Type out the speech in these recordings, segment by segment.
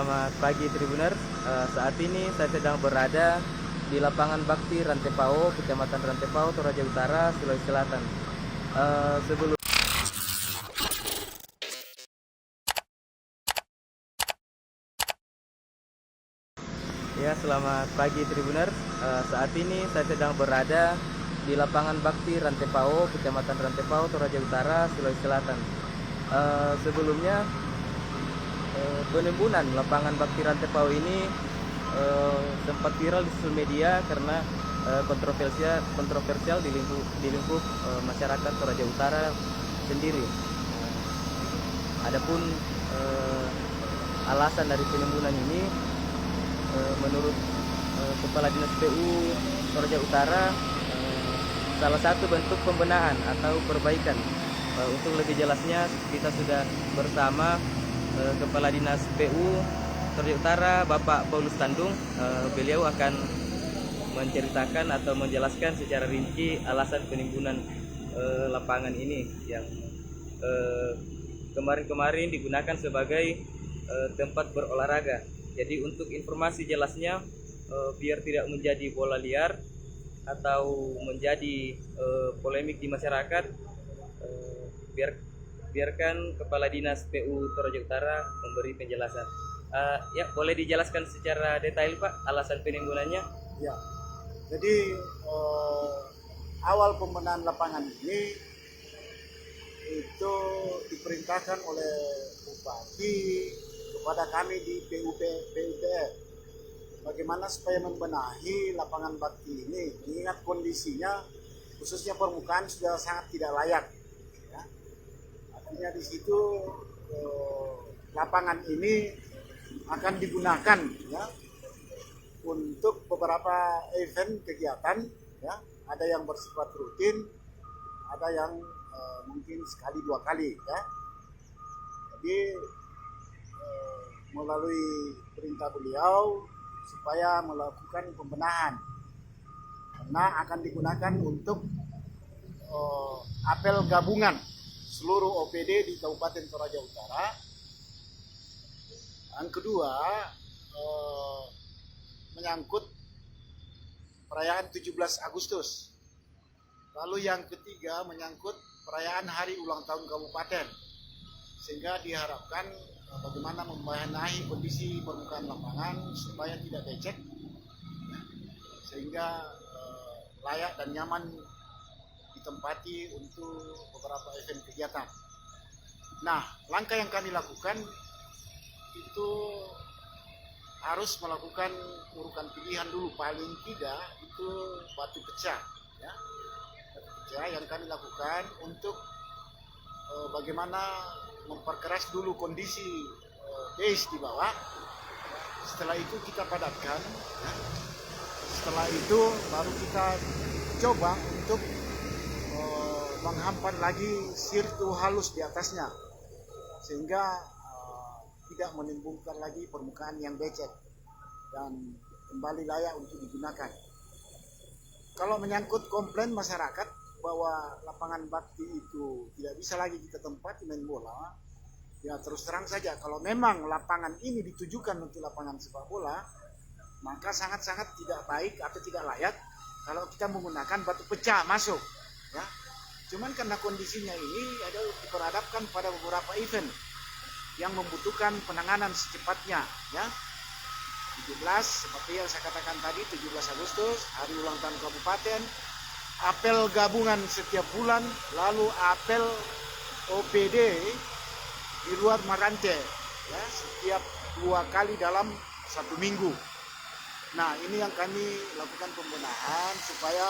selamat pagi Tribuners. Saat ini saya sedang berada di lapangan Bakti Rantepao, Kecamatan Rantepao, Toraja Utara, Sulawesi Selatan. Sebelum Selamat pagi Tribuners. Saat ini saya sedang berada di lapangan Bakti Rantepao, Kecamatan Rantepao, Toraja Utara, Sulawesi Selatan. Sebelumnya penimbunan lapangan Bakti Rantepao ini sempat viral di sosial media karena kontroversial di lingkup masyarakat Toraja Utara sendiri. Adapun alasan dari penimbunan ini, menurut Kepala Dinas PU Toraja Utara, salah satu bentuk pembenahan atau perbaikan. Untuk lebih jelasnya kita sudah bersama Kepala Dinas PU Toraja Utara, Bapak Paulus Tandung. Beliau akan menceritakan atau menjelaskan secara rinci alasan penimbunan lapangan ini yang kemarin-kemarin digunakan sebagai tempat berolahraga. Jadi untuk informasi jelasnya, biar tidak menjadi bola liar atau menjadi polemik di masyarakat, biarkan Kepala Dinas PU Toraja Utara memberi penjelasan. Ya, boleh dijelaskan secara detail Pak alasan penimbunannya? Ya, jadi awal pembenahan lapangan ini itu diperintahkan oleh Bupati kepada kami di PUPR bagaimana supaya membenahi lapangan Bakti ini, mengingat kondisinya khususnya permukaan sudah sangat tidak layak. Ya. Artinya di situ lapangan ini akan digunakan ya untuk beberapa event kegiatan, ya. Ada yang bersifat rutin, ada yang mungkin sekali dua kali, ya. Jadi melalui perintah beliau supaya melakukan pembenahan karena akan digunakan untuk apel gabungan seluruh OPD di Kabupaten Toraja Utara. Yang kedua, menyangkut perayaan 17 Agustus. Lalu yang ketiga menyangkut perayaan hari ulang tahun kabupaten. Sehingga diharapkan bagaimana membenahi kondisi permukaan lapangan supaya tidak becek, sehingga layak dan nyaman ditempati untuk beberapa event kegiatan. Nah, langkah yang kami lakukan itu harus melakukan urukan pilihan dulu, paling tidak itu batu pecah, ya. Batu pecah yang kami lakukan untuk bagaimana memperkeras dulu kondisi base di bawah. Setelah itu kita padatkan, ya. Setelah itu baru kita coba untuk menghampan lagi sirtu halus di atasnya sehingga tidak menimbulkan lagi permukaan yang becek dan kembali layak untuk digunakan. Kalau menyangkut komplain masyarakat bahwa lapangan Bakti itu tidak bisa lagi kita tempati main bola, ya terus terang saja kalau memang lapangan ini ditujukan untuk lapangan sepak bola, maka sangat-sangat tidak baik atau tidak layak kalau kita menggunakan batu pecah masuk, ya. Cuman karena kondisinya ini ada diperhadapkan pada beberapa event yang membutuhkan penanganan secepatnya, ya. 17 seperti yang saya katakan tadi, 17 Agustus hari ulang tahun kabupaten, apel gabungan setiap bulan, lalu apel OPD di luar Marante, ya, setiap 2 kali dalam 1 minggu. Nah, ini yang kami lakukan pembenahan supaya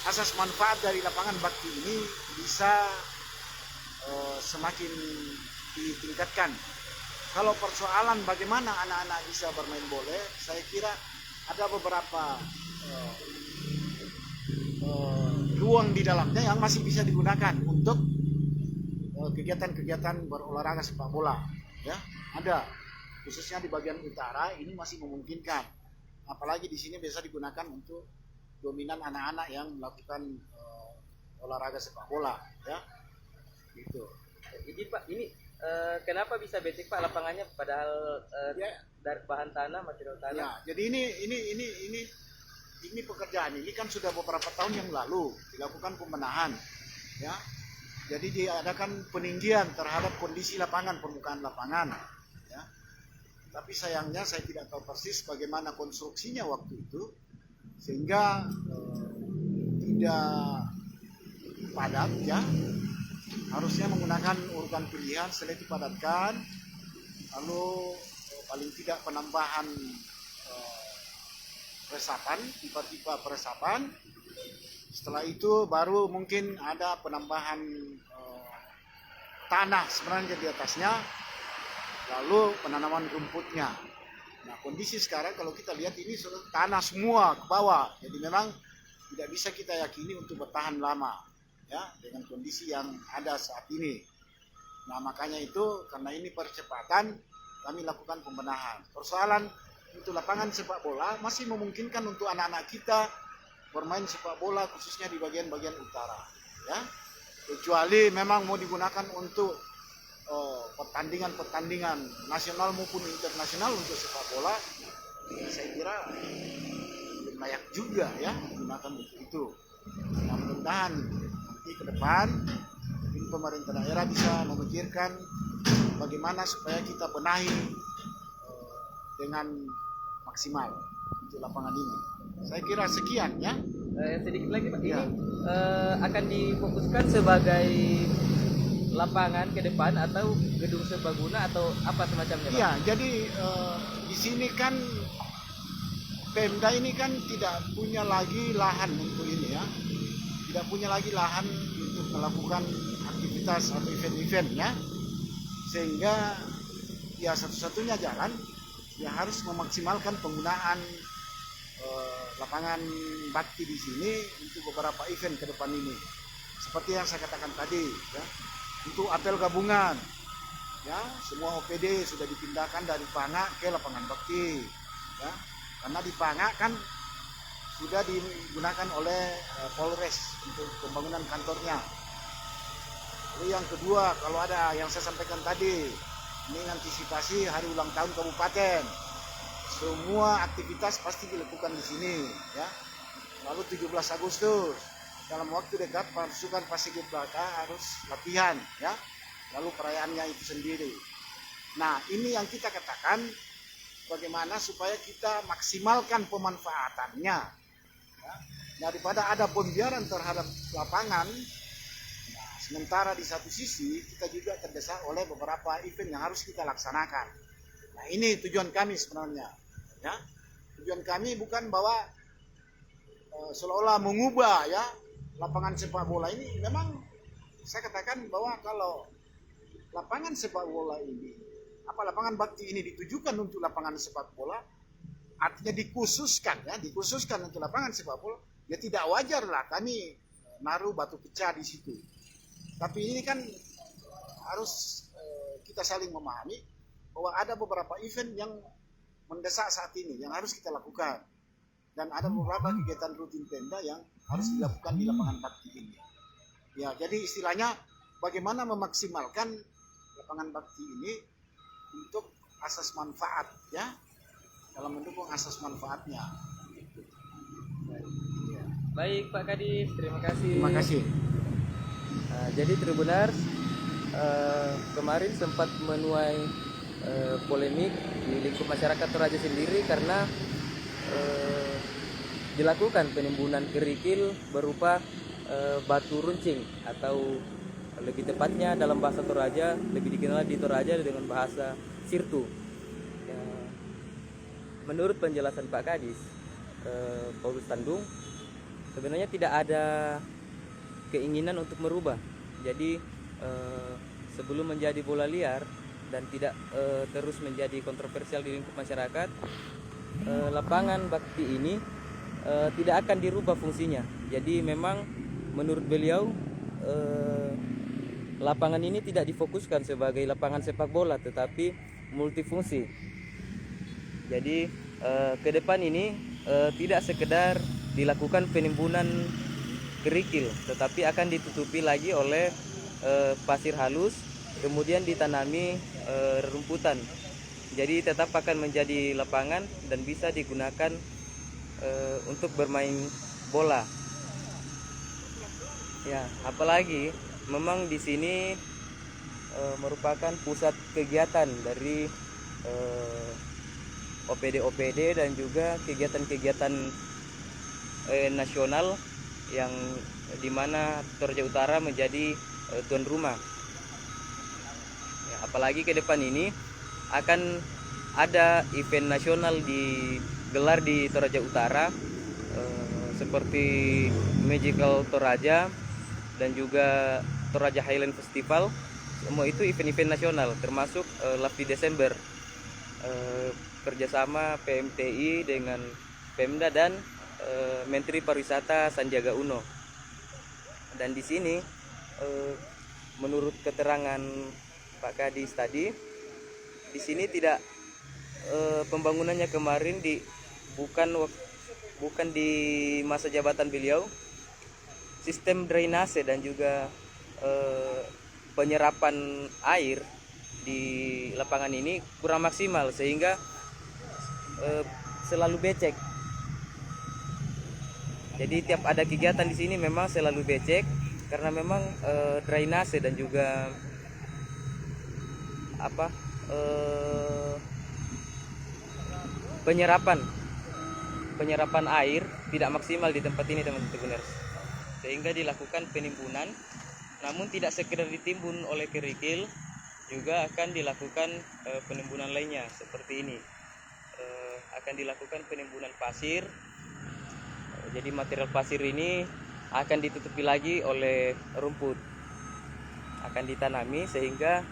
asas manfaat dari lapangan Bakti ini bisa semakin ditingkatkan. Kalau persoalan bagaimana anak-anak bisa bermain bola, saya kira ada beberapa ruang di dalamnya yang masih bisa digunakan untuk kegiatan-kegiatan berolahraga sepak bola, ya. Ada, khususnya di bagian utara ini masih memungkinkan. Apalagi di sini biasa digunakan untuk dominan anak-anak yang melakukan olahraga sepak bola, ya. Gitu. Jadi Pak, ini Kenapa bisa becek Pak lapangannya padahal Ya, dari bahan tanah, material tanah? ya. Jadi ini pekerjaan ini kan sudah beberapa tahun yang lalu dilakukan pembenahan, ya. Jadi diadakan peninggian terhadap kondisi lapangan, permukaan lapangan, ya. Tapi sayangnya saya tidak tahu persis bagaimana konstruksinya waktu itu, sehingga tidak padat, ya. Harusnya menggunakan urutan pilihan, setelah itu padatkan, lalu paling tidak penambahan resapan, pipa-pipa peresapan. Setelah itu baru mungkin ada penambahan tanah sebenarnya di atasnya, lalu penanaman rumputnya. Nah, kondisi sekarang kalau kita lihat ini sudah tanah semua ke bawah, jadi memang tidak bisa kita yakini untuk bertahan lama, ya, dengan kondisi yang ada saat ini. Nah, makanya itu karena ini percepatan kami lakukan pembenahan. Persoalan untuk lapangan sepak bola masih memungkinkan untuk anak-anak kita bermain sepak bola khususnya di bagian-bagian utara, ya. Kecuali memang mau digunakan untuk pertandingan-pertandingan nasional maupun internasional untuk sepak bola, saya kira belum layak juga, ya, digunakan untuk itu. Nah, mudah-mudahan nanti ke depan pemerintah daerah bisa memikirkan bagaimana supaya kita benahi dengan maksimal untuk lapangan ini. Saya kira sekian, ya. Sedikit lagi Pak, Ya. ini akan difokuskan sebagai lapangan ke depan atau gedung serbaguna atau apa semacamnya Pak? Iya, jadi di sini kan Pemda ini kan tidak punya lagi lahan untuk ini, ya. Tidak punya lagi lahan untuk melakukan aktivitas atau event-event, ya. Sehingga ya satu-satunya jalan ya harus memaksimalkan penggunaan lapangan bakti di sini untuk beberapa event ke depan ini. Seperti yang saya katakan tadi, ya. Untuk apel gabungan, ya, semua OPD sudah dipindahkan dari Pangak ke lapangan bakti, ya. Karena di Pangak kan sudah digunakan oleh Polres untuk pembangunan kantornya. Lalu yang kedua, kalau ada yang saya sampaikan tadi, ini antisipasi hari ulang tahun kabupaten. Semua aktivitas pasti dilakukan di sini, ya. Lalu 17 Agustus, dalam waktu dekat pasukan Pasifik Braka harus latihan, ya. Lalu perayaannya itu sendiri. Nah, ini yang kita katakan bagaimana supaya kita maksimalkan pemanfaatannya, ya. Daripada ada pembiaran terhadap lapangan. Nah, sementara di satu sisi kita juga terdesak oleh beberapa event yang harus kita laksanakan. Nah, ini tujuan kami sebenarnya, ya. Tujuan kami bukan bahwa seolah-olah mengubah, ya, lapangan sepak bola ini. Memang saya katakan bahwa kalau lapangan sepak bola ini, lapangan bakti ini ditujukan untuk lapangan sepak bola, artinya dikhususkan untuk lapangan sepak bola, ya tidak wajar lah kami naruh batu pecah di situ. Tapi ini kan harus kita saling memahami bahwa ada beberapa event yang mendesak saat ini yang harus kita lakukan, dan ada beberapa kegiatan rutin Pemda yang harus dilakukan di lapangan bakti ini. Ya, jadi istilahnya bagaimana memaksimalkan lapangan bakti ini untuk asas manfaat, ya, dalam mendukung asas manfaatnya. Baik Pak Kadis, terima kasih. Terima kasih. Jadi Tribunars, kemarin sempat menuai polemik di lingkup masyarakat Toraja sendiri karena dilakukan penimbunan kerikil berupa batu runcing, atau lebih tepatnya dalam bahasa Toraja lebih dikenal di Toraja dengan bahasa sirtu. Ya, menurut penjelasan Pak Kadis Paulus Tandung, sebenarnya tidak ada keinginan untuk merubah. Jadi sebelum menjadi bola liar dan tidak terus menjadi kontroversial di lingkup masyarakat, lapangan bakti ini tidak akan dirubah fungsinya. Jadi memang menurut beliau lapangan ini tidak difokuskan sebagai lapangan sepak bola, tetapi multifungsi. Jadi ke depan ini tidak sekedar dilakukan penimbunan kerikil, tetapi akan ditutupi lagi oleh pasir halus kemudian ditanami rerumputan. Jadi tetap akan menjadi lapangan dan bisa digunakan untuk bermain bola. Ya, apalagi memang di sini merupakan pusat kegiatan dari OPD-OPD dan juga kegiatan-kegiatan nasional yang dimana Toraja Utara menjadi tuan rumah. Ya, apalagi ke depan ini akan ada event nasional digelar di Toraja Utara seperti Magical Toraja dan juga Toraja Highland Festival. Semua itu event-event nasional termasuk LAFDI Desember kerjasama PMTI dengan Pemda dan Menteri Pariwisata Sandiaga Uno. Dan di sini menurut keterangan Pak Kadis tadi, di sini tidak pembangunannya kemarin bukan di masa jabatan beliau. Sistem drainase dan juga penyerapan air di lapangan ini kurang maksimal sehingga selalu becek. Jadi tiap ada kegiatan di sini memang selalu becek karena memang drainase dan juga penyerapan air tidak maksimal di tempat ini, teman-teman Tribuners. Sehingga dilakukan penimbunan, namun tidak sekedar ditimbun oleh kerikil, juga akan dilakukan penimbunan lainnya seperti ini. Akan dilakukan penimbunan pasir. Jadi material pasir ini akan ditutupi lagi oleh rumput, akan ditanami sehingga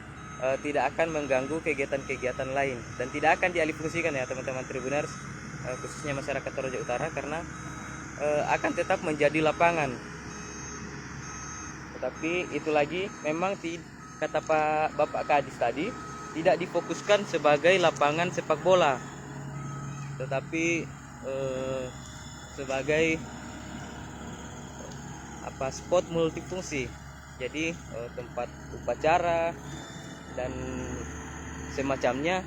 tidak akan mengganggu kegiatan-kegiatan lain dan tidak akan dialihfungsikan ya teman-teman Tribuners, khususnya masyarakat Toraja Utara, karena akan tetap menjadi lapangan. Tetapi itu lagi memang kata Bapak Kadis tadi tidak difokuskan sebagai lapangan sepak bola, tetapi sebagai spot multifungsi. Jadi tempat upacara dan semacamnya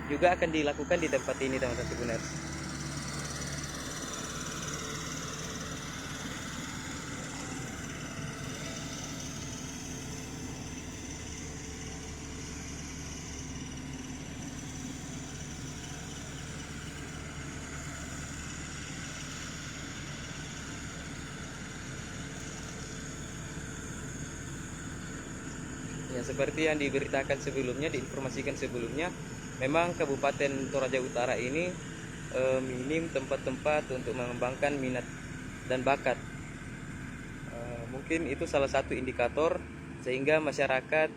juga akan dilakukan di tempat ini, teman-teman Tribuners. Ya, seperti yang diberitakan sebelumnya, diinformasikan sebelumnya, memang Kabupaten Toraja Utara ini minim tempat-tempat untuk mengembangkan minat dan bakat. Mungkin itu salah satu indikator sehingga masyarakat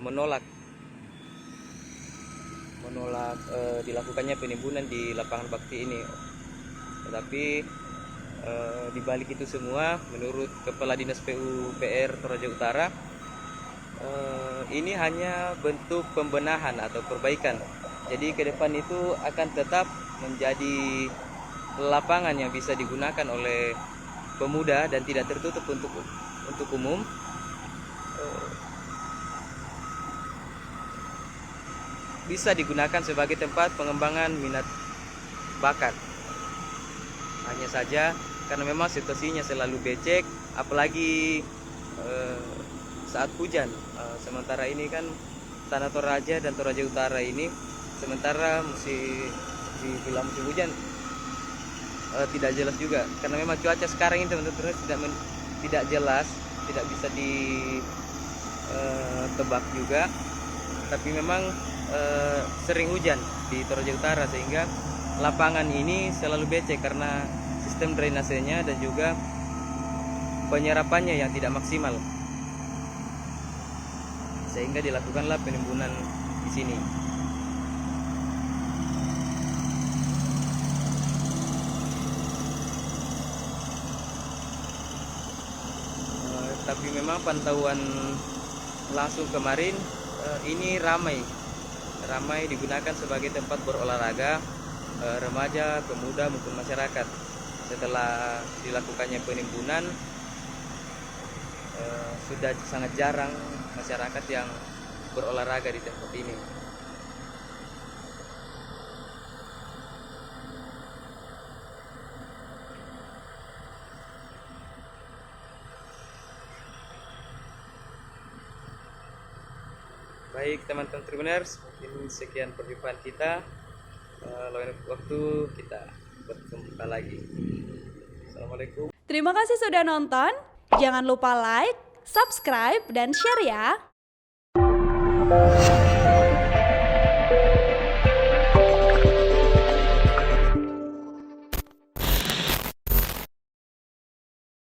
menolak dilakukannya penimbunan di lapangan bakti ini. Tetapi di balik itu semua, menurut Kepala Dinas PUPR Toraja Utara, ini hanya bentuk pembenahan atau perbaikan. Jadi ke depan itu akan tetap menjadi lapangan yang bisa digunakan oleh pemuda dan tidak tertutup untuk umum. Bisa digunakan sebagai tempat pengembangan minat bakat. Hanya saja karena memang situasinya selalu becek, apalagi saat hujan. Sementara ini kan tanah Toraja dan Toraja Utara ini sementara dibilang musim hujan tidak jelas juga, karena memang cuaca sekarang ini teman-teman tidak jelas, tidak bisa ditebak juga. Tapi memang sering hujan di Toraja Utara sehingga lapangan ini selalu becek karena sistem drainasenya dan juga penyerapannya yang tidak maksimal, sehingga dilakukanlah penimbunan di sini. Tapi memang pantauan langsung kemarin ini ramai digunakan sebagai tempat berolahraga remaja, pemuda maupun masyarakat. Setelah dilakukannya penimbunan, sudah sangat jarang masyarakat yang berolahraga di tempat ini. Baik teman-teman Tribuners, mungkin sekian perjumpaan kita. Lain waktu kita berjumpa lagi. Assalamualaikum. Terima kasih sudah nonton. Jangan lupa like, subscribe, dan share ya.